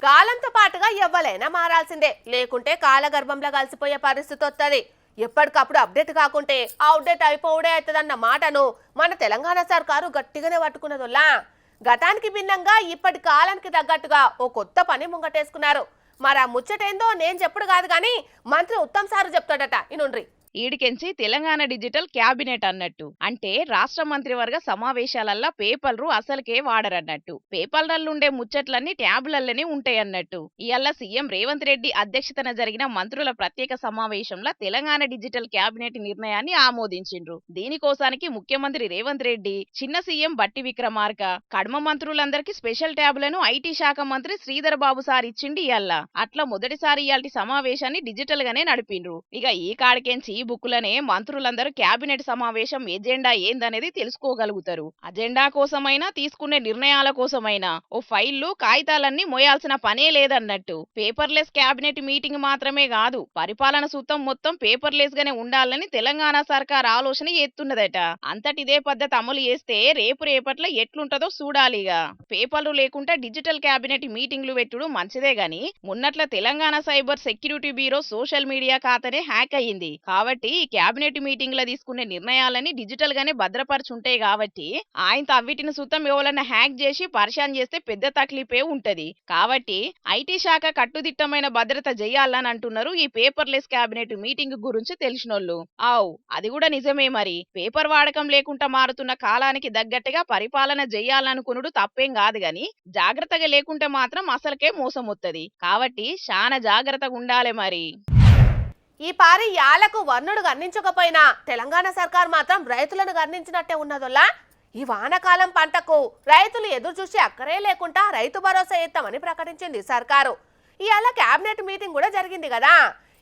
కాలంతో పాటుగా ఎవ్వలైనా మారాల్సిందే, లేకుంటే కాలగర్భంలో కలిసిపోయే పరిస్థితి వస్తుంది. ఎప్పటికప్పుడు అప్డేట్ కాకుంటే అవుట్డేట్ అయిపోవడే అవుతుందన్న మాటను మన తెలంగాణ సర్కారు గట్టిగానే పట్టుకున్నదొల్లా. గతానికి భిన్నంగా ఇప్పటి కాలానికి తగ్గట్టుగా ఓ కొత్త పని ముంగటేసుకున్నారు. మరి ఆ ముచ్చటేందో నేను చెప్పుడు కాదు కానీ మంత్రి ఉత్తమ్ సారు చెప్తాడట, ఇనుండ్రి. ఈడికెంచి తెలంగాణ డిజిటల్ క్యాబినెట్ అన్నట్టు. అంటే రాష్ట్ర మంత్రివర్గ సమావేశాలల్లా పేపర్లు అసలుకే వాడరన్నట్టు. పేపర్లల్లుండే ముచ్చట్లన్నీ ట్యాబులల్లనే ఉంటాయన్నట్టు. ఇయాల సీఎం రేవంత్ రెడ్డి అధ్యక్షతన జరిగిన మంత్రుల ప్రత్యేక సమావేశంలో తెలంగాణ డిజిటల్ క్యాబినెట్ నిర్ణయాన్ని ఆమోదించిండ్రు. దీనికోసానికి ముఖ్యమంత్రి రేవంత్ రెడ్డి, చిన్న సీఎం బట్టి విక్రమార్క, కడమ మంత్రులందరికీ స్పెషల్ ట్యాబులను ఐటీ శాఖ మంత్రి శ్రీధర్ బాబు సార్ ఇచ్చిండి ఇయాల. అట్లా మొదటిసారి ఇయాల్టి సమావేశాన్ని డిజిటల్ గానే నడిపిండ్రు. ఇక ఈ కాడికెంచి బుక్కులనే మంత్రులందరూ క్యాబినెట్ సమావేశం ఎజెండా ఏందనేది తెలుసుకోగలుగుతారు. అజెండా కోసమైనా తీసుకునే నిర్ణయాల కోసమైనా ఓ ఫైళ్లు కాగితాలన్నీ మోయాల్సిన పనే లేదన్నట్టు. పేపర్లెస్ క్యాబినెట్ మీటింగ్ మాత్రమే కాదు, పరిపాలన సూత్రం మొత్తం పేపర్లెస్ గానే ఉండాలని తెలంగాణ సర్కార్ ఆలోచన చేస్తున్నదట. అంతటిదే పద్ధతి అమలు చేస్తే రేపట్ల ఎట్లుంటదో చూడాలిగా. పేపర్లు లేకుండా డిజిటల్ క్యాబినెట్ మీటింగ్లు పెట్టుడు మంచిదే గాని, మొన్నట్ల Telangana cyber security bureau social media ఖాతానే హ్యాక్ అయ్యింది కాబట్టి ఈ క్యాబినెట్ మీటింగ్ లో తీసుకునే నిర్ణయాలని డిజిటల్ గానే భద్రపరచుంటాయి కాబట్టి ఆయన అవిటిని సుతం ఎవరన్నా హ్యాక్ చేసి పరిశాన్ చేస్తే పెద్ద తక్లీఫే ఉంటది. కాబట్టి ఐటీ శాఖ కట్టుదిట్టమైన భద్రత చేయాలని అంటున్నారు ఈ పేపర్లెస్ క్యాబినెట్ మీటింగ్ గురించి తెలిసినోళ్ళు. అది కూడా నిజమే. మరి పేపర్ వాడకం లేకుండా మారుతున్న కాలానికి తగ్గట్టుగా పరిపాలన చేయాలనుకునుడు తప్పేం కాదు గాని, జాగ్రత్తగా లేకుంటే మాత్రం అసలుకే మోసం వత్తది. కాబట్టి చాలా జాగ్రత్తగా ఉండాలి. మరి ఈ పారి యాలకు వర్ణుడు గర్ణించకపోయినా తెలంగాణ సర్కార్ మాత్రం రైతులను గర్ణించినట్టే ఉన్నదొల్లా. ఈ వానకాలం పంటకు రైతులు ఎదురు చూసి అక్కరే లేకుండా రైతు భరోసా ఇస్తామని ప్రకటించింది సర్కారు. ఇవాళ క్యాబినెట్ మీటింగ్ కూడా జరిగింది కదా.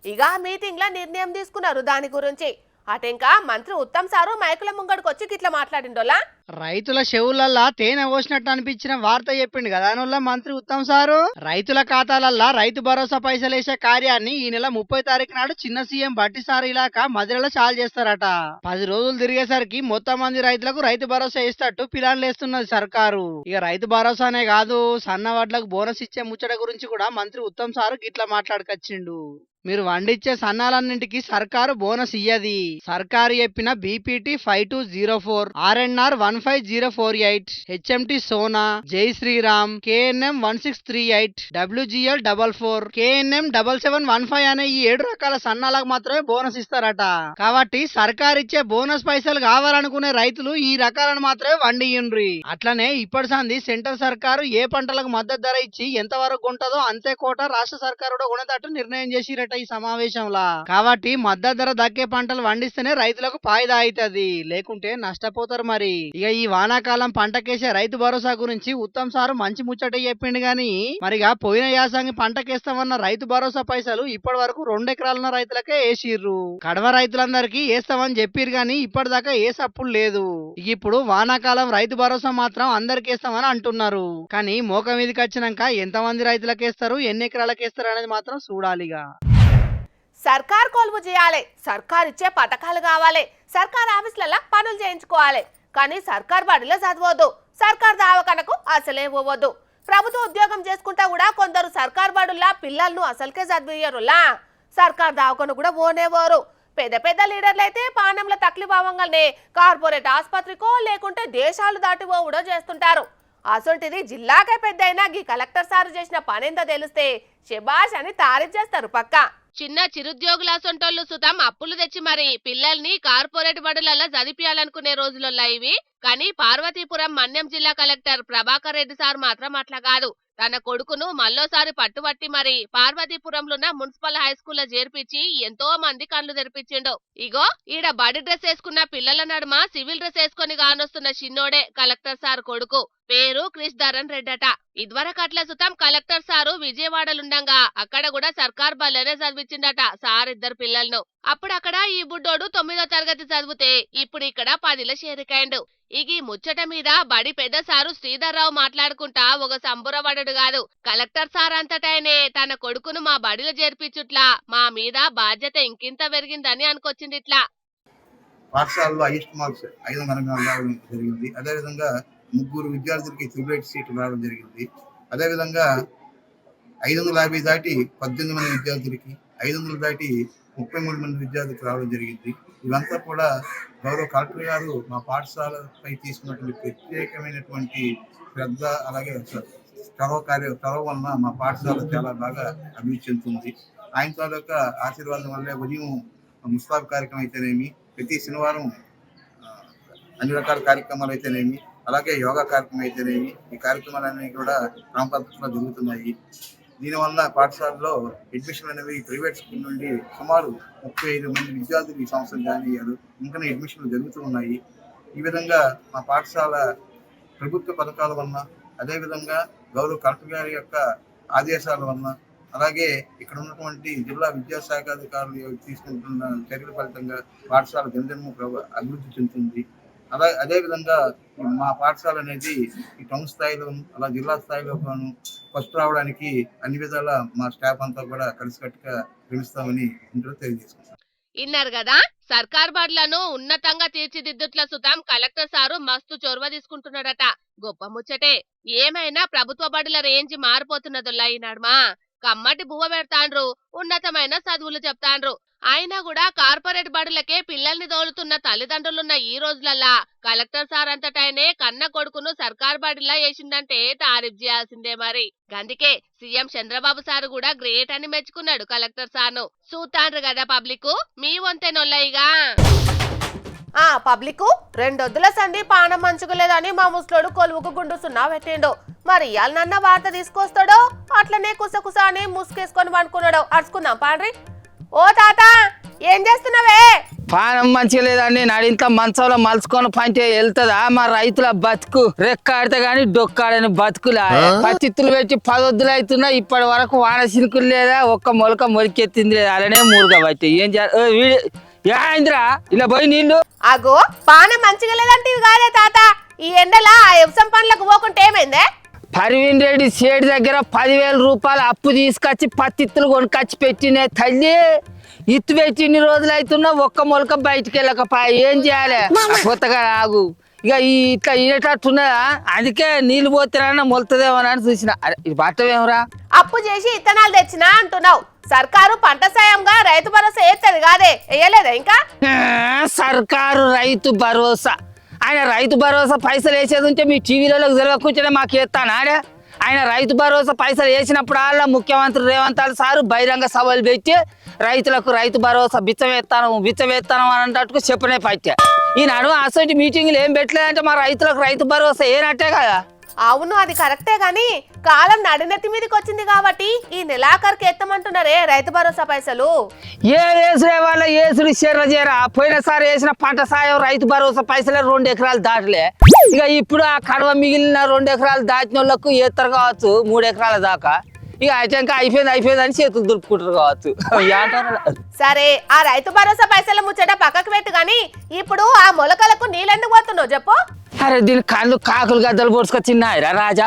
ఇక మీటింగ్ లో నిర్ణయం తీసుకున్నారు దాని గురించి. అటెంకా మంత్రి ఉత్తమ్ సారు మైకుల ముంగడికి వచ్చి గిట్లా మాట్లాడిండోలా. రైతుల చెవులల్లా తేనె పోసినట్టు అనిపించిన వార్త చెప్పిండు కదా అనుల్లా మంత్రి ఉత్తమ్ సారు. రైతుల ఖాతాలల్లా రైతు భరోసా పైసలేసే కార్యాన్ని ఈ నెల 30 తారీఖు నాడు చిన్న సీఎం బట్టి సారు ఇలాకా మదిరలో చాలు చేస్తారట. 10 రోజులు తిరిగేసరికి మొత్తం మంది రైతులకు రైతు భరోసా ఇస్తట్టు ప్లాన్లు వేస్తున్నది సర్కారు. ఇక రైతు భరోసానే కాదు, సన్న వడ్లకు బోనస్ ఇచ్చే ముచ్చట గురించి కూడా మంత్రి ఉత్తమ్ సారు గిట్లా మాట్లాడుకొచ్చిండు. మీరు వండిచ్చే సన్నాలన్నింటికి సర్కారు బోనస్ ఇయ్యది. సర్కారు చెప్పిన బీపీటీ 5204, ఆర్ఎన్ఆర్ 15048, హెచ్ఎంటి సోనా, జై శ్రీరామ్, కేఎన్ఎం 1638, డబ్ల్యూజిఎల్ 44, కేఎన్ఎం 7715 అనే ఈ 7 రకాల సన్నాలకు మాత్రమే బోనస్ ఇస్తారట. కాబట్టి సర్కారు ఇచ్చే బోనస్ పైసలు కావాలనుకునే రైతులు ఈ రకాలను మాత్రమే వండియుండ్రి. అట్లనే ఇప్పటి సంది సెంటర్ సర్కారు ఏ పంటలకు మద్దతు ధర ఇచ్చి ఎంత వరకు ఉంటదో అంతే కోట రాష్ట్ర సర్కారు కూడా కొనేటట్టు నిర్ణయం చేసిరట ఈ సమావేశంలా. కాబట్టి మద్దతు ధర దక్కే పంటలు వండిస్తేనే రైతులకు ఫాయిదా అవుతుంది, లేకుంటే నష్టపోతారు. మరి ఇక ఈ వానాకాలం పంటకేసే రైతు భరోసా గురించి ఉత్తమ్ సారు మంచి ముచ్చట చెప్పిండు గాని, మరిగా పోయిన యాసంగి పంటకేస్తామన్న రైతు భరోసా పైసలు ఇప్పటి వరకు 2 ఎకరాలున్న రైతులకే వేసిర్రు. కడవ రైతులందరికీ వేస్తామని చెప్పిర్రు గాని ఇప్పటిదాకా ఏ సప్పులు లేదు. ఇప్పుడు వానాకాలం రైతు భరోసా మాత్రం అందరికి వేస్తామని అంటున్నారు. కానీ మోక మీదకి వచ్చినాక ఎంతమంది రైతులకేస్తారు, ఎన్ని ఎకరాలకేస్తారు అనేది మాత్రం చూడాలిగా. సర్కార్ కొలువు చేయాలి, సర్కార్ ఇచ్చే పథకాలు కావాలి, సర్కార్ ఆఫీసులలో పనులు చేయించుకోవాలి. కానీ సర్కార్ బడిలో చదవద్దు, సర్కార్ దావకనకు అసలే పోవద్దు. ప్రభుత్వ ఉద్యోగం చేసుకుంటా కూడా కొందరు సర్కార్ బడుల్లా పిల్లలను అసలుకే చదివేయరులా. సర్కార్ దావకను కూడా పోనేవారు. పెద్ద పెద్ద లీడర్లు అయితే పానంలో తక్లీఫావంగానే కార్పొరేట్ ఆసుపత్రికో లేకుంటే దేశాలు దాటి పోవడో చేస్తుంటారు. అసొంటిది జిల్లాకే పెద్ద అయినా గీ కలెక్టర్ సారు చేసిన పనేందో తెలిస్తే శబాష్ అని తారీఫ్ చేస్తారు పక్కా. చిన్న చిరుద్యోగుల సొంటోళ్ళు సుతం అప్పులు తెచ్చి మరి పిల్లల్ని కార్పొరేట్ బడులలో చదివియాలనుకునే రోజులలో ఇవి. కానీ పార్వతీపురం మన్యం జిల్లా కలెక్టర్ ప్రభాకర్ రెడ్డి సార్ మాత్రం అట్లా కాదు. తన కొడుకును మళ్ళోసారి పట్టుబట్టి మరి పార్వతీపురంలోన్న మున్సిపల్ హై స్కూల్ లో చేర్పించి ఎంతో మంది కళ్ళు తెరిపించిండు. ఇగో ఈడ బడి డ్రెస్ వేసుకున్న పిల్లల నడుమ సివిల్ డ్రెస్ వేసుకుని గానొస్తున్న చిన్నోడే కలెక్టర్ సార్ కొడుకు. పేరు క్రిష్ ధరన్ రెడ్డట. ఇదివరకట్ల సుతం కలెక్టర్ సారు విజయవాడలుండంగా అక్కడ కూడా సర్కార్ బల్లనే చదివించిండట సార్ ఇద్దరు పిల్లలను. అప్పుడు అక్కడ ఈ బుడ్డోడు 9వ తరగతి చదివితే ఇప్పుడు ఇక్కడ 10లో చేరికాయండు. ఇక ఈ ముచ్చట మీద బడి పెద్ద సారు శ్రీధర్ రావు మాట్లాడుకుంటా ఒక సంబురపడడు కాదు. కలెక్టర్ సార్ అంతటైనే తన కొడుకును మా బడిలో చేర్పించుట్లా మా మీద బాధ్యత ఇంకింత పెరిగిందని అనుకొచ్చింది. ఇట్లా పాఠశాలలో హైయెస్ట్ మార్క్స్ 500 రావడం జరిగింది. అదేవిధంగా 3 విద్యార్థులకి 3 సీట్లు రావడం జరిగింది. అదేవిధంగా 550 దాటి 18 మంది విద్యార్థులకి, 500 దాటి 33 మంది విద్యార్థులకు రావడం జరిగింది. ఇవంతా కూడా గౌరవ కలెక్టర్ గారు మా పాఠశాలపై తీసుకున్నటువంటి ప్రత్యేకమైనటువంటి శ్రద్ధ, అలాగే చొరవ వలన మా పాఠశాల చాలా బాగా అభివృద్ధి చెందుతుంది. ఆయన తాలూకా ఆశీర్వాదం వల్లే ఉదయం ముస్తాబ్ కార్యక్రమం అయితేనేమి, ప్రతి శనివారం అన్ని రకాల కార్యక్రమాలు అయితేనేమి, అలాగే యోగా కార్యక్రమం అయితేనేమి, ఈ కార్యక్రమాలన్నీ కూడా క్రమ పద్ధతిలో జరుగుతున్నాయి. దీనివల్ల పాఠశాలలో అడ్మిషన్ అనేవి ప్రైవేట్ స్కూల్ నుండి సుమారు 35 మంది విద్యార్థులు ఈ సంవత్సరం జాయిన్ అయ్యారు. ఇంకా అడ్మిషన్లు జరుగుతూ ఉన్నాయి. ఈ విధంగా మా పాఠశాల ప్రభుత్వ పథకాల వలన, అదేవిధంగా గౌరవ కలెక్టర్ గారి యొక్క ఆదేశాల వలన, అలాగే ఇక్కడ ఉన్నటువంటి జిల్లా విద్యాశాఖ అధికారులు తీసుకుంటున్న చర్యల ఫలితంగా పాఠశాల దినదినము అభివృద్ధి చెందుతుంది. అదేవిధంగా మా పాఠశాల అనేది ఈ టౌన్ స్థాయిలో, అలా జిల్లా స్థాయిలో ఫస్ట్ రావడానికి అన్ని విధాల మా స్టాఫ్ అంతా కూడా కలిసికట్టుగా శ్రమిస్తామని ఇంట్లో తెలియజేసుకుంటాం. ఇన్నారు కదా, సర్కార్ బడులను ఉన్నతంగా తీర్చిదిద్దుట్ల సుతాం కలెక్టర్ సారు మస్తు చొరవ తీసుకుంటున్నాడట. గొప్ప ముచ్చటే. ఏమైనా ప్రభుత్వ బడుల రేంజ్ మారిపోతున్నదొల్లా ఈ నడుమ. కమ్మటి బువ్వ పెడతాండ్రు, ఉన్నతమైన చదువులు చెప్తాండ్రు. అయినా కూడా కార్పొరేట్ బడులకే పిల్లల్ని తోలుతున్న తల్లిదండ్రులున్న ఈ రోజులల్లా కలెక్టర్ సార్ అంతటైనే కన్న కొడుకును సర్కార్ బడిలా వేసిందంటే తారీఫ్ చేయాల్సిందే మరి. అందుకే సీఎం చంద్రబాబు సార్ కూడా గ్రేట్ అని మెచ్చుకున్నాడు కలెక్టర్ సార్ను. చూస్తాండ్రు కదా పబ్లిక్, మీ వంతేనొల్లయిగా. పబ్లిక్ రెండొద్దుల సంధి పానం మంచుకోలేదని మా ముసలోడు కొలువుకు గుండు సున్నా పెట్టిండు. మరి ఇవాళ నన్న వార్త తీసుకొస్తాడో అట్లనే కుసకుస అని ముసుకేసుకొని పండుకున్నాడు. అడుచుకుందాం పాండ్రి. ఓ తాత, ఏం చేస్తున్నావే? పానం మంచిగా లేదండి. నడింత మంచంలో మలుచుకొని పంటే వెళ్తుందా మా రైతుల బతుకు? రెక్కాడితే గాని డొక్కాడని బతుకులా. పచ్చిత్తులు పెట్టి 10 వద్దులు అవుతున్నా, ఇప్పటి వరకు వాన సినుకులు లేదా, ఒక్క మొలక మొలికెత్తింది లేదా, అలానే మూరుగా బట్టి ఏం ఏంద్రా ఇలా పోయి నీళ్ళు. అగో పానం మంచిగా లేదంటే కాదే తాత, ఈ ఎండలా ఆ వ్యవసాయం పనులకు పోకుంటే ఏమైందే? పర్వీన్ రెడ్డి సేటు దగ్గర 10,000 రూపాయలు అప్పు తీసుకొచ్చి పత్తిత్తులు కొనుకొచ్చి పెట్టినే తల్లి. ఇత్తు పెట్టి ఇన్ని రోజులు అవుతున్నా ఒక్క మొలక బయటికి వెళ్ళకపోయా. ఏం చేయాలి? కొత్తగా ఆగు ఇక ఇట్లా ఇనేటట్టున్నదా, అందుకే నీళ్ళు పోతేనన్నా మొలుతుందేమోనని చూసిన. అరే ఇది పట్టమేమరా? అప్పు చేసి ఇత్తనాలు తెచ్చినా అంటున్నావు. సర్కారు పంట సాయంగా రైతు భరోసా వేస్తుంది కాదే, వేయలేదా ఇంకా? సర్కారు రైతు భరోసా, ఆయన రైతు భరోసా పైసలు వేసేది ఉంటే మీ టీవీలలోకి తెలియకుంటే మాకు వేస్తానా? ఆయన రైతు భరోసా పైసలు వేసినప్పుడల్లా ముఖ్యమంత్రి రేవంత్ సారు బహిరంగ సభలు పెట్టి రైతులకు రైతు భరోసా బిచ్చవేస్తాను అన్నట్టుకు చెప్పనే పట్టా. ఈనాడు అసలు మీటింగ్లు ఏం పెట్టలేదంటే మా రైతులకు రైతు భరోసా ఏనట్టే కదా. అవును, అది కరెక్టే గాని కాలం నడినెత్తి మీదకి వచ్చింది కాబట్టి ఈ నెలాఖరికి ఎత్తమంటున్నారే రైతు భరోసా పైసలు. వేసుడే వాళ్ళ ఏసుడు చెర్ర చేరా. పోయినసారి వేసిన పంట సాయం రైతు భరోసా పైసలే 2 ఎకరాలు దాటలే. ఇక ఇప్పుడు ఆ కడవ మిగిలిన 2 ఎకరాలు దాటిన వాళ్ళకు ఏత్తరు కావచ్చు 3 ఎకరాల దాకా. ఇక అయితే అయిపోయిందని చేతులు దులుపుకుంటారు కావచ్చు. సరే, ఆ రైతు భరోసా పైసల ముచ్చట పక్కకు పెట్టు గాని ఇప్పుడు ఆ మొలకలకు నీళ్ళెందుకు పోతున్నావు చెప్పు? అరే దీని కళ్ళు కాకులు గద్దలు పొడుచుకొచ్చిన్నాయిరా రాజా.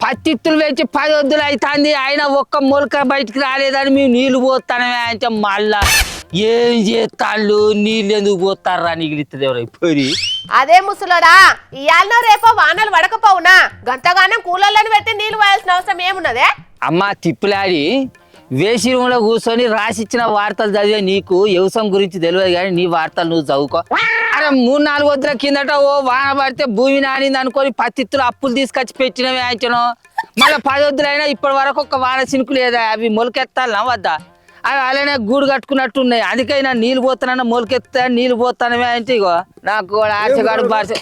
పత్తిత్తులు పెట్టి 10 వద్దులు అవుతుంది, ఆయన ఒక్క మొలక బయటికి రాలేదని మేము నీళ్లు పోతానమే అంటే మళ్ళా ఏం చేస్తాళ్ళు, నీళ్ళు ఎందుకు పోతారా నిగిలిస్తుంది ఎవరైపోయి. అదే ముసలోడా, ఇయాలనో రేపో వానలు పడకపోవునా గంతగానం కూలర్లను పెట్టి నీళ్లు పోయాల్సిన అవసరం ఏమున్నదే? అమ్మ తిప్పులాడి వేసి రూమ్లో కూర్చొని రాసిచ్చిన వార్తలు చదివే నీకు వ్యవసాయం గురించి తెలియదు కానీ నీ వార్తలు నువ్వు చదువుకో. అరే 3-4 వద్దుల కిందట ఓ వాన పడితే భూమి నానింది అనుకొని పత్తిత్తులు అప్పులు తీసుకొచ్చి పెట్టినవి ఆయనను. మళ్ళీ 10 వద్దులైనా ఇప్పటి వరకు ఒక వాన చినుకు లేదా, అవి మొలకెత్తాలనా వద్దా? అవి అలానే గూడు కట్టుకున్నట్టు ఉన్నాయి. అందుకైనా నీళ్ళు పోతానన్నా మొలకెత్తా నీళ్ళు పోతానమే అంటే ఇగో నాకు ఆశగాడు బార్చ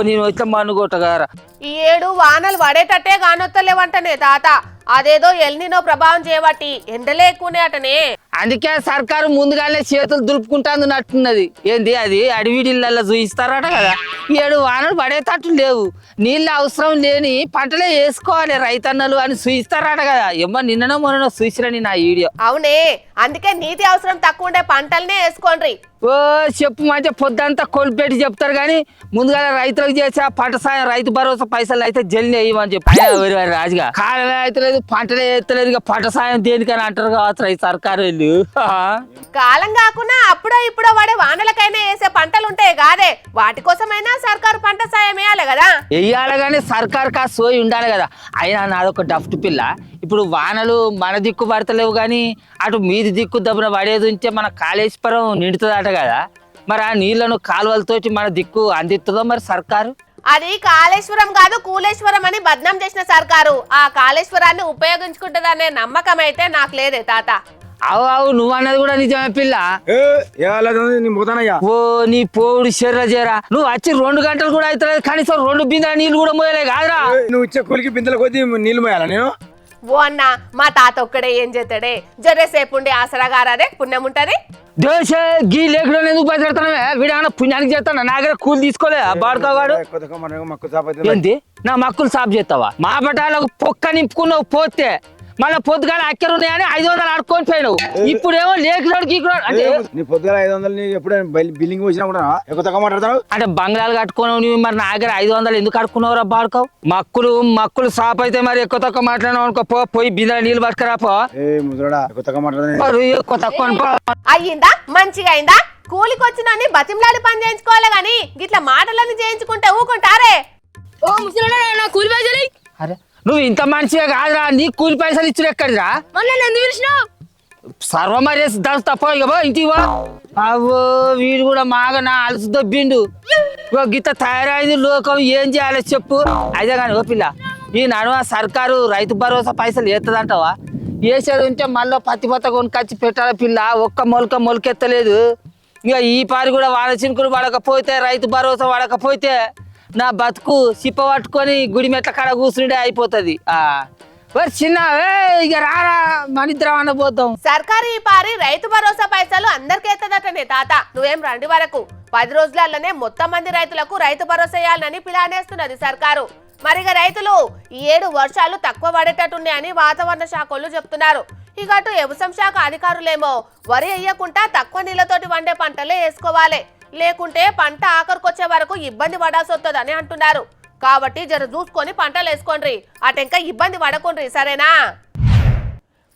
నేను వచ్చే మన్ను కొట్టగారా. ఈ ఏడు వానలు పడేటట్టే కానొత్తలేవంటనే తాత. అదేదో ఎల్నినో ప్రభావం చేయబట్టి ఎండలే ఎక్కువనే అటనే. అందుకే సర్కారు ముందుగానే చేతులు దులుపుకుంటాన్నట్టున్నది. ఏంది అది అడవిడిళ్ళల్లో చూయిస్తారట కదా. 7 వానలు పడేటట్టు లేవు, నీళ్ళు అవసరం లేని పంటలే వేసుకోవాలి రైతన్నలు అని చూయిస్తారట కదా. ఏమో నిన్ననో మొన్ననో చూసిరని నా వీడియో. అవునే, అందుకే నీటి అవసరం తక్కువ ఉండే పంటలనే వేసుకోండి. ఓ చెప్పు మంచిగా పొద్దంతా కొలిపెట్టి చెప్తారు కానీ ముందుగా రైతులకు చేసి ఆ పంట సాయం రైతు భరోసా పైసలు అయితే జల్లి వేయమని చెప్పి ఆయన రాజుగా కాలమే అయితలేదు పంటలే ఎత్తలేదు ఇక పంట సాయం దేనికని అంటారు కావచ్చు రైతు సర్కారు వీళ్ళు కాలం కాకుండా అప్పుడో ఇప్పుడో వాడే వానలకైనా వేసే పంటలు ఉంటాయి కాదే వాటి కోసమైనా సర్కారు పంట సాయం వేయాలి కదా. వెయ్యాలి కానీ సర్కారు కా సోయి ఉండాలి కదా. అయినా నాదొక డఫ్ట్ పిల్ల, ఇప్పుడు వానలు మన దిక్కు పడతలేవు కానీ అటు మీది దిక్కు దబ్బున పడేది ఉంటే మన కాళేశ్వరం నిండుతుందట కదా. మరి ఆ నీళ్లను కాలువలతోటి మన దిక్కు అందిస్తుందో మరి సర్కారు? అది కాళేశ్వరం కాదు కూలేశ్వరం అని బద్నాం చేసిన సర్కారు ఆ కాళేశ్వరాన్ని ఉపయోగించుకుంటుందనే నమ్మకం అయితే నాకు లేదే తాత. అవు నువ్వు అన్నది కూడా నిజమే పిల్ల. ఓ నీ పోవుడు చెర్ర చేరా నువ్వు వచ్చి 2 గంటలు కూడా అవుతలేదు కనీసం 2 బిందెల నీళ్లు కూడా మోయలే కాదురా. నువ్వు ఇచ్చే కూలికి బిందెల కొద్ది నీళ్లు మోయాలా నేను? ఓ అన్న మా తాత ఒక్కడే ఏం చేస్తాడే జర్రేసేపు ఉండి ఆసరాగారాదే పుణ్యం ఉంటది. దేశ గీ లేకుండా ఎందుకు బయటపెడతానే వీడేమన్నా పుణ్యానికి చేస్తాను నా దగ్గర కూలి తీసుకోలే బాడుకోవాడు ఏంటి నా మక్కులు సాపు చేస్తావా? మా పటాలకు పొక్క నింపుకున్నావు పోతే మళ్ళీ పొద్దుగాల అక్కరు ఉన్నాయని 500 ఆడుకొని పోయినావు. ఇప్పుడేమో లేకున్నాడు గీకున్నాడు అంటే నీ పొద్దుగా 500 ఎప్పుడు బిల్లింగ్ వచ్చినా కూడా ఎక్కువ తక్కువ మాట్లాడతావు అంటే బంగ్లాలు కట్టుకున్నావు నువ్వు. మరి నా దగ్గర 500 ఎందుకు అడుకున్నావు రా బాడుకోవు? మక్కులు సాప్ అయితే మరి ఎక్కువ తక్కువ మాట్లాడినావు అనుకో పోయి బిందె నీళ్ళు పట్టుకురా పో. ఎక్కువ తక్కువ మాట్లాడతా ఎక్కువ తక్కువ అయ్యిందా మంచిగా అయిందా? కూలికొచ్చినని బతిమలాడి పని చేయించుకోవాలి గాని గిట్ల మాటలన్నీ చేయించుకుంటే ఊకుంటారే. ఓ ముసలోడా నా కూలి పైసలు అరే నువ్వు ఇంత మంచిగా కాదురా నీ కూలి పైసలు ఇచ్చిన ఎక్కడిరా? మొన్న ఎందుకు పిలిచినావు? సర్వమర్యాద దాని తప్ప ఇక బో ఇంటికి బో. అవో వీడు కూడా మాగా నా అలసి దొబ్బిండు. గిత్త తయారైంది లోకం ఏం చేయాలి చెప్పు. అయితే కానీ ఓ పిల్ల ఈ నడుమ సర్కారు రైతు భరోసా పైసలు వేస్తుందంటావా? వేసేది ఉంటే మళ్ళీ పత్తి కొనుకొచ్చి పెట్టాలి పిల్ల. ఒక్క మొలకెత్తలేదు. ఇక ఈ పారి కూడా వాళ్ళ చినుకులు పడకపోతే రైతు భరోసా పడకపోతే నా బతుకు సిప్ప పట్టుకొని గుడి మెట్ల కాడ కూర్చుండే అయిపోతుంది. చిన్న ఇక రారా మనిద్దరం అనబోతాం. సర్కారు ఈ పారి రైతు భరోసా పైసలు అందరికి ఎత్తదటనే తాత. నువ్వేం రండి వరకు 10 రోజులలోనే మొత్తం మంది రైతులకు రైతు భరోసా వేయాలని ప్లానేస్తున్నది సర్కారు. మరిగా రైతులు ఈ 7 వర్షాలు తక్కువ పడేటట్టున్నాయని వాతావరణ శాఖలు చెప్తున్నారు. ఇక అటు వ్యవసాయ శాఖ అధికారులేమో వరి వేయకుండా తక్కువ నీళ్లతోటి వండే పంటలే వేసుకోవాలి, లేకుంటే పంట ఆఖరికొచ్చే వరకు ఇబ్బంది పడాల్సి వస్తుందని అంటున్నారు. కాబట్టి జర చూసుకొని పంటలు వేసుకోండి, అటెంక ఇబ్బంది పడకుండ్రి సరేనా.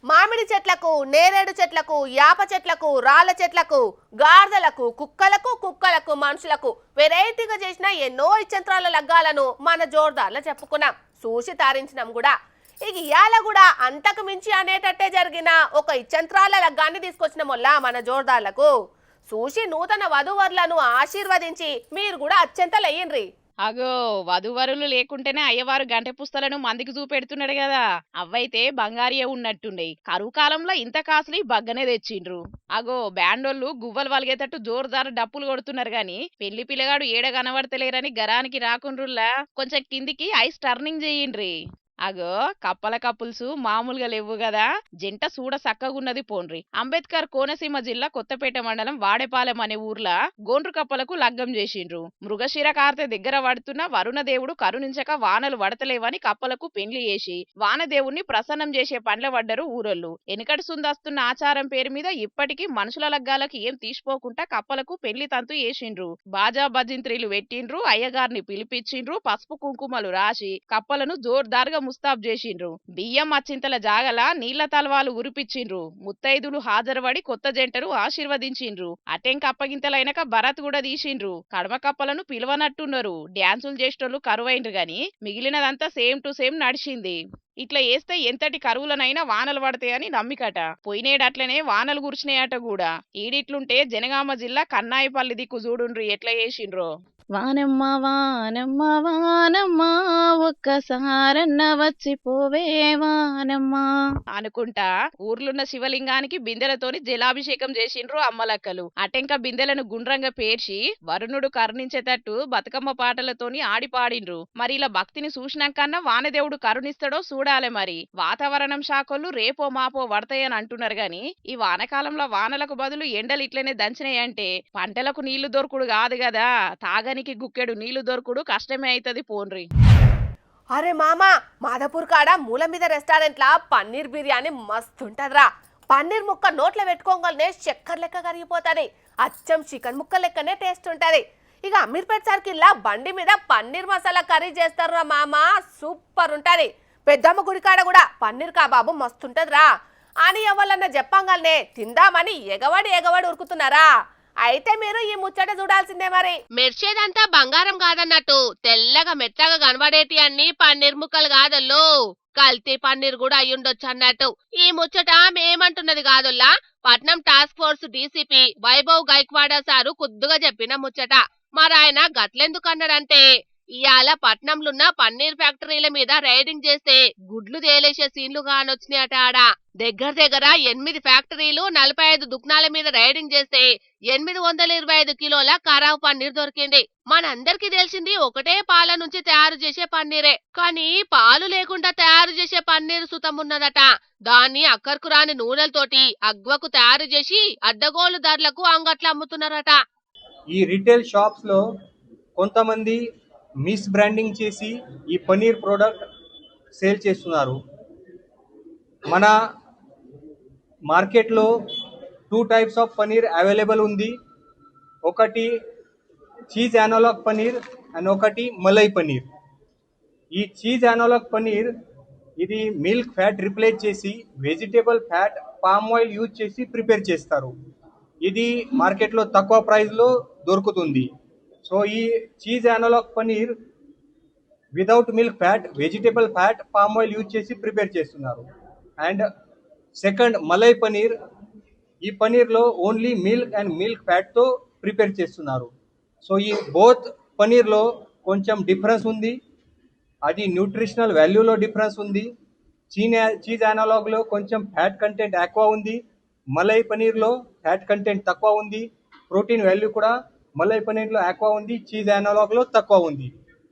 మామిడి చెట్లకు, నేరేడు చెట్లకు, యాప చెట్లకు, రాళ్ళ చెట్లకు, గాడిదలకు, కుక్కలకు మనుషులకు వెరైటీగా చేసిన ఎన్నో ఇచ్చంత్రాల లగ్గాలను మన జోర్దార్లో చెప్పుకున్నాం, చూసి తారించినాం కూడా. ఇక ఇయాల కూడా అంతకు మించి అనేటట్టే జరిగిన ఒక ఇచ్చంత్రాల లగ్గాన్ని తీసుకొచ్చిన మొల్ల మన జోర్దార్లకు చూసి నూతన వధూవరులను ఆశీర్వదించి మీరు కూడా అత్యంతలయ్యిండ్రి. అగో వధువరులు లేకుంటేనే అయ్యవారు గంటె పుస్తలను మందికి చూపెడుతున్నాడు కదా. అవ్వైతే బంగారియే ఉన్నట్టుండే. కరువు కాలంలో ఇంత కాసులు బగ్గనే తెచ్చిండ్రు. అగో బ్యాండోళ్ళు గువ్వలు వలిగేటట్టు జోరుదారు డప్పులు కొడుతున్నారు గాని పెళ్లి పిల్లగాడు ఏడ కనబడతలేరని గరానికి రాకుండ్రుల్లా కొంచెం కిందికి ఐస్ టర్నింగ్ చెయ్యిండ్రి. అగో కప్పల కపుల్సు మామూలుగా లేవు కదా. జంట సూడ సక్కగున్నది పోండ్రి. అంబేద్కర్ కోనసీమ జిల్లా కొత్తపేట మండలం వాడేపాలెం అనే ఊర్ల గోండ్రు కప్పలకు లగ్గం చేసిండ్రు. మృగశిర కార్తె దగ్గర పడుతున్న వరుణదేవుడు కరుణించక వానలు వడతలేవని కప్పలకు పెండ్లి చేసి వానదేవుణ్ణి ప్రసన్నం చేసే పండ్ల పడ్డరు ఊరోళ్ళు. వెనుకటి సుందస్తున్న ఆచారం పేరు మీద ఇప్పటికీ మనుషుల లగ్గాలకి ఏం తీసిపోకుండా కప్పలకు పెళ్లి తంతు చేసిండ్రు. బాజా భజింత్రీలు పెట్టిండ్రు. అయ్యగారిని పిలిపించిండ్రు. పసుపు కుంకుమలు రాసి కప్పలను జోర్దారుగా ముస్తాబ్ చేసిండ్రు. బియ్యం అచ్చింతల జాగల నీళ్ల తలవాలు ఉరిపించిండ్రు. ముత్తైదులు హాజరుపడి కొత్త జంటను ఆశీర్వదించిండ్రు. అటెంక అప్పగింతలైనక భరత్ కూడా తీసిండ్రు. కడమ కప్పలను పిలువనట్టున్నారు. డ్యాన్సులు చేసేటోళ్ళు కరువైండ్రు గాని మిగిలినదంతా సేమ్ టు సేమ్ నడిచింది. ఇట్లా వేస్తే ఎంతటి కరువులనైనా వానలు పడతాయని నమ్మికట. పోయినేడట్లనే వానలు కురిసినాయట కూడా. ఈడిట్లుంటే జనగామ జిల్లా కన్నాయిపల్లి దిక్కు చూడుండ్రు ఎట్లా చేసిండ్రో. వానమ్మ వానమ్మ వానమ్మ ఒక్కసారన్న వచ్చిపోవే వానమ్మ అనుకుంటా ఊర్లున్న శివలింగానికి బిందెలతోని జలాభిషేకం చేసిండ్రు అమ్మలక్కలు. అటెంక బిందెలను గుండ్రంగా పేర్చి వరుణుడు కరుణించేటట్టు బతుకమ్మ పాటలతోని ఆడిపాడిండ్రు. మరి ఇలా భక్తిని చూసినాకన్నా వానదేవుడు కరుణిస్తాడో చూడాలి. మరి వాతావరణం శాఖలు రేపో మాపో పడతాయని అంటున్నారు గాని ఈ వానకాలంలో వానలకు బదులు ఎండలు ఇట్లనే దంచినాయంటే పంటలకు నీళ్లు దొరకుడు కాదు కదా. తాగని గుక్కెడు నీళ్లు దొరకుడు కష్టమే అవుతుంది పోన్రి. అరే మామా మాధపూర్ కాడ మూల మీద రెస్టారెంట్ లా పన్నీర్ బిర్యానీ మస్తుంటదిరా. పన్నీర్ ముక్క నోట్లో పెట్టుకోగానే చక్కెర లెక్క కరిగిపోతుంది. అచ్చం చికెన్ ముక్క లెక్కనే టేస్ట్ ఉంటది. ఇక అమీర్పేట్ సర్కిల్లా బండి మీద పన్నీర్ మసాలా కర్రీ చేస్తారా మామ, సూపర్ ఉంటది. పెద్దమ్మ గుడికాడ కూడా పన్నీర్ కబాబు మస్తుంటదిరా అని ఎవరన్నా చెప్పంగానే తిందామని ఎగవడి ఉరుకుతున్నారా? అయితే మీరు ఈ ముచ్చట చూడాల్సిందే మరి. మెర్చేదంతా బంగారం కాదన్నట్టు తెల్లగా మెత్తగా కనబడేటి అన్ని పన్నీర్ ముక్కలు కాదల్లో, కల్తీ పన్నీర్ కూడా అయ్యుండొచ్చు అన్నట్టు. ఈ ముచ్చట మేమంటున్నది కాదుల్లా, పట్నం task force DCP Vaibhav Gaikwad sir కుద్దుగా చెప్పిన ముచ్చట. మరాయన గట్లెందుకన్నాడంటే, ఇయాల పట్నంలున్న పన్నీర్ ఫ్యాక్టరీల మీద రైడింగ్ చేస్తే గుడ్లు తేలేసే సీన్లు కానొచ్చినాయట. ఆడ దగ్గర 8 ఫ్యాక్టరీలు 45 దుకాణాల మీద రైడింగ్ చేస్తే 825 కిలోల ఖరాబ్ పన్నీర్ దొరికింది. మనందరికీ తెలిసింది ఒకటే పాల నుంచి తయారు చేసే పన్నీరే, కానీ పాలు లేకుండా తయారు చేసే పన్నీర్ సుతం ఉన్నదట. దాన్ని అక్కర్కు రాని నూనెలతోటి అగ్వకు తయారు చేసి అడ్డగోలు ధరలకు అంగట్లు అమ్ముతున్నారట. ఈ రిటైల్ షాప్స్ లో కొంతమంది మిస్ బ్రాండింగ్ చేసి ఈ పన్నీర్ ప్రోడక్ట్ సేల్ చేస్తున్నారు. మన మార్కెట్లో 2 టైప్స్ ఆఫ్ పన్నీర్ అవైలబుల్ ఉంది. ఒకటి చీజ్ యానలాగ్ పన్నీర్ అండ్ ఒకటి మలై పన్నీర్. ఈ చీజ్ యానలాగ్ పన్నీర్ ఇది మిల్క్ ఫ్యాట్ రిప్లేస్ చేసి vegetable fat palm oil use చేసి ప్రిపేర్ చేస్తారు. ఇది మార్కెట్లో తక్కువ ప్రైస్లో దొరుకుతుంది. సో ఈ cheese analogue paneer without milk fat vegetable fat palm oil use చేసి ప్రిపేర్ చేస్తున్నారు. అండ్ సెకండ్ మలై పన్నీర్, ఈ పన్నీర్లో ఓన్లీ మిల్క్ అండ్ మిల్క్ ఫ్యాట్తో ప్రిపేర్ చేస్తున్నారు. సో ఈ బోత్ పన్నీర్లో కొంచెం డిఫరెన్స్ ఉంది. అది న్యూట్రిషనల్ వాల్యూలో డిఫరెన్స్ ఉంది. చీజ్ యానలాగ్లో కొంచెం ఫ్యాట్ కంటెంట్ ఎక్కువ ఉంది, మలై పన్నీర్లో ఫ్యాట్ కంటెంట్ తక్కువ ఉంది. ప్రోటీన్ వాల్యూ కూడా మలై పన్నీర్లో ఎక్కువ ఉంది, చీజ్ యానలాగ్లో తక్కువ ఉంది.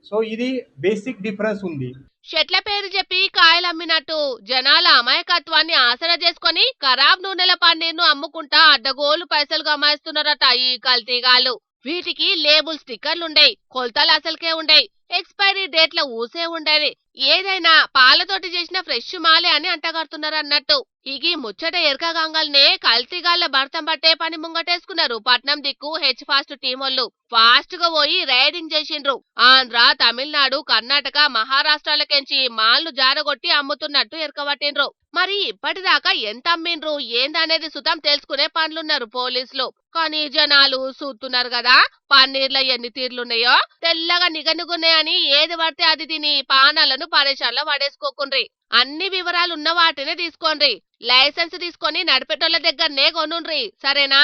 సో ఇది బేసిక్ డిఫరెన్స్ ఉంది. చెట్ల పేరు చెప్పి కాయలు అమ్మినట్టు జనాల అమాయకత్వాన్ని ఆసరా చేసుకుని ఖరాబ్ నూనెల పన్నీర్ను అమ్ముకుంటా అడ్డగోలు పైసలు కమాయిస్తున్నారట ఈ కల్తీగాళ్ళు. వీటికి లేబుల్ స్టిక్కర్లుండేయి, కొలతలు అసలుకే ఉండేయి, ఎక్స్పైరీ డేట్ల ఊసే ఉండేది. ఏదైనా పాలతోటి చేసిన ఫ్రెష్ మాలే అని అంటగడుతున్నారు అన్నట్టు. ఇగి ముచ్చట ఎరకగంగల్నే కల్తీగాళ్ళ భర్తం పట్టే పని ముంగటేసుకున్నారు పట్నం దిక్కు హెచ్ ఫాస్ట్ టీమోళ్ళు. ఫాస్ట్ గా పోయి రైడింగ్ చేసిండ్రు. ఆంధ్ర, తమిళనాడు, కర్ణాటక, మహారాష్ట్రాలకెంచి మాల్ను జారగొట్టి అమ్ముతున్నట్టు ఎరకబట్టిండ్రు. మరి ఇప్పటిదాకా ఎంత అమ్మిండ్రు ఏందనేది సుతం తెలుసుకునే పనులున్నారు పోలీసులు. కానీ జనాలు చూస్తున్నారు కదా పన్నీర్ల ఎన్ని తీర్లున్నాయో. తెల్లగా నిగనిగున్నాయని ఏది పడితే అది తిని పానాలను పరేషాన్లో పడేసుకోకుండ్రి. అన్ని వివరాలు ఉన్న వాటినే తీసుకోండి. లైసెన్స్ తీసుకొని నడిపేటోళ్ళ దగ్గరనే కొనుండ్రి, సరేనా?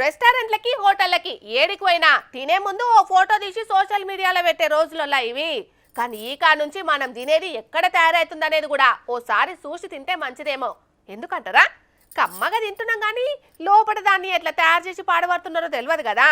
రెస్టారెంట్లకి, హోటళ్ళకి ఏడికి పోయినా తినే ముందు ఓ ఫోటో తీసి సోషల్ మీడియాలో పెట్టే రోజులలో ఇవి. కానీ ఈ కా నుంచి మనం తినేది ఎక్కడ తయారవుతుందనేది కూడా ఓసారి చూసి తింటే మంచిదేమో. ఎందుకంటారా? కమ్మగా తింటున్నాం కానీ లోపల దాన్ని ఎట్లా తయారు చేసి పాడబడుతున్నారో తెలియదు కదా,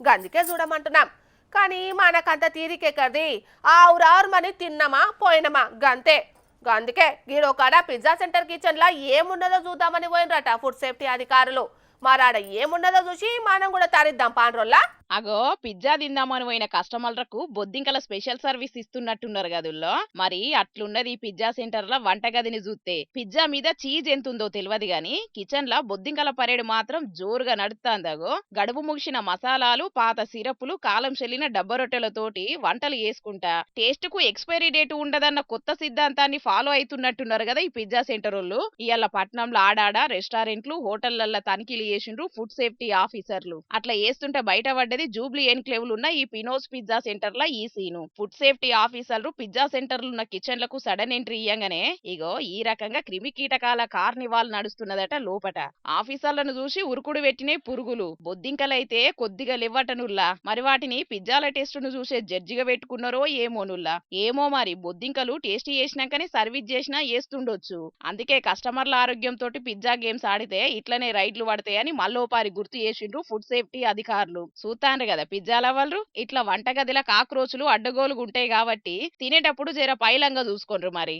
గందుకే చూడమంటున్నాం. కానీ మనకంత తీరికెక్కడిది, ఆవురారు మని తిన్నామా పోయినమా గంతే. అందుకే గీడోకాడ పిజ్జా సెంటర్ కిచెన్లా ఏమున్నదో చూద్దామని పోయినరట ఫుడ్ సేఫ్టీ అధికారులు. మరాడ ఏమున్నదో చూసి మనం కూడా తరిద్దాం పాండ్రోల్లా. అగో పిజ్జా తిందామని పోయిన కస్టమర్లకు బొద్దింకల స్పెషల్ సర్వీస్ ఇస్తున్నట్టున్నారు గదుల్లో. మరి అట్లున్నది ఈ పిజ్జా సెంటర్ ల వంటగదిని చూస్తే. పిజ్జా మీద చీజ్ ఎంతుందో తెలియదు గాని కిచెన్ ల బొద్దింకల పరేడు మాత్రం జోరుగా నడుస్తాందగో. గడుపు ముగిసిన మసాలాలు, పాత సిరపులు, కాలం చెల్లిన డబ్బ రొట్టెలతోటి వంటలు చేసుకుంటా టేస్ట్ కు ఎక్స్పైరీ డేట్ ఉండదన్న కొత్త సిద్ధాంతాన్ని ఫాలో అవుతున్నట్టున్నారు కదా ఈ పిజ్జా సెంటర్ వాళ్ళు. ఇవాళ పట్నంలో ఆడాడ రెస్టారెంట్లు, హోటళ్ల తనిఖీలు చేసిండ్రు ఫుడ్ సేఫ్టీ ఆఫీసర్లు. అట్లా చేస్తుంటే బయటపడ్డది జూబ్లీ ఎన్క్లేవ్లు ఉన్న ఈ పినోస్ పిజ్జా సెంటర్ ల ఈ సీను. ఫుడ్ సేఫ్టీ ఆఫీసర్లు పిజ్జా సెంటర్లు ఉన్న కిచెన్లకు సడన్ ఎంట్రీ ఇయ్యంగానే ఇగో ఈ రకంగా క్రిమి కీటకాల కార్నివాల్ నడుస్తున్నదట లోపట. ఆఫీసర్లను చూసి ఉరుకుడు పెట్టినే పురుగులు. బొద్దింకలైతే కొద్దిగా లేవటనుల్లా. మరి వాటిని పిజ్జాల టేస్ట్ ను చూసే జడ్జిగా పెట్టుకున్నారో ఏమోనుల్లా. ఏమో మరి బొద్దింకలు టేస్ట్ చేసినాకనే సర్వీస్ చేసినా వేస్తుండొచ్చు. అందుకే కస్టమర్ల ఆరోగ్యంతో పిజ్జా గేమ్స్ ఆడితే ఇట్లనే రైడ్లు పడతాయని మళ్ళోపారి గుర్తు చేసిండ్రు ఫుడ్ సేఫ్టీ అధికారులు. చూస్తాండ్రు కదా పిజ్జాల వాళ్ళు. ఇట్లా వంటగదిల కాక్రోచులు అడ్డగోలుగా ఉంటాయి కాబట్టి తినేటప్పుడు జర పైలంగా చూసుకోండ్రు మరి.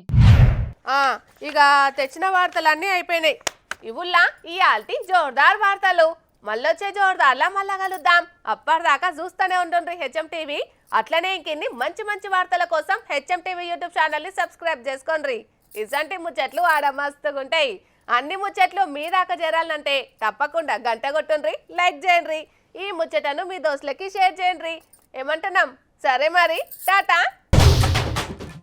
ఇక తెచ్చిన వార్తలన్నీ అయిపోయినాయి. ఇవుల్లా ఇయాల్టి జోర్దార్ వార్తలు. మళ్ళొచ్చే జోర్దార్లా మళ్ళా కలుద్దాం. అప్పటిదాకా చూస్తూనే ఉండండి హెచ్ఎం టీవీ. అట్లనే ఇంకిన్ని మంచి మంచి వార్తల కోసం హెచ్ఎం టీవీ యూట్యూబ్ ఛానల్ ని సబ్స్క్రైబ్ చేసుకోండి. ఇసంటి ముచ్చట్లు ఆడ మస్తుగుంటాయి. అన్ని ముచ్చట్లు మీ దాకా చేరాలంటే తప్పకుండా గంట కొట్టుండ్రి, లైక్ చేయండి. ఈ ముచ్చటను మీ దోస్తులకి షేర్ చేయండి. ఏమంటున్నాం? సరే మరి, టాటా.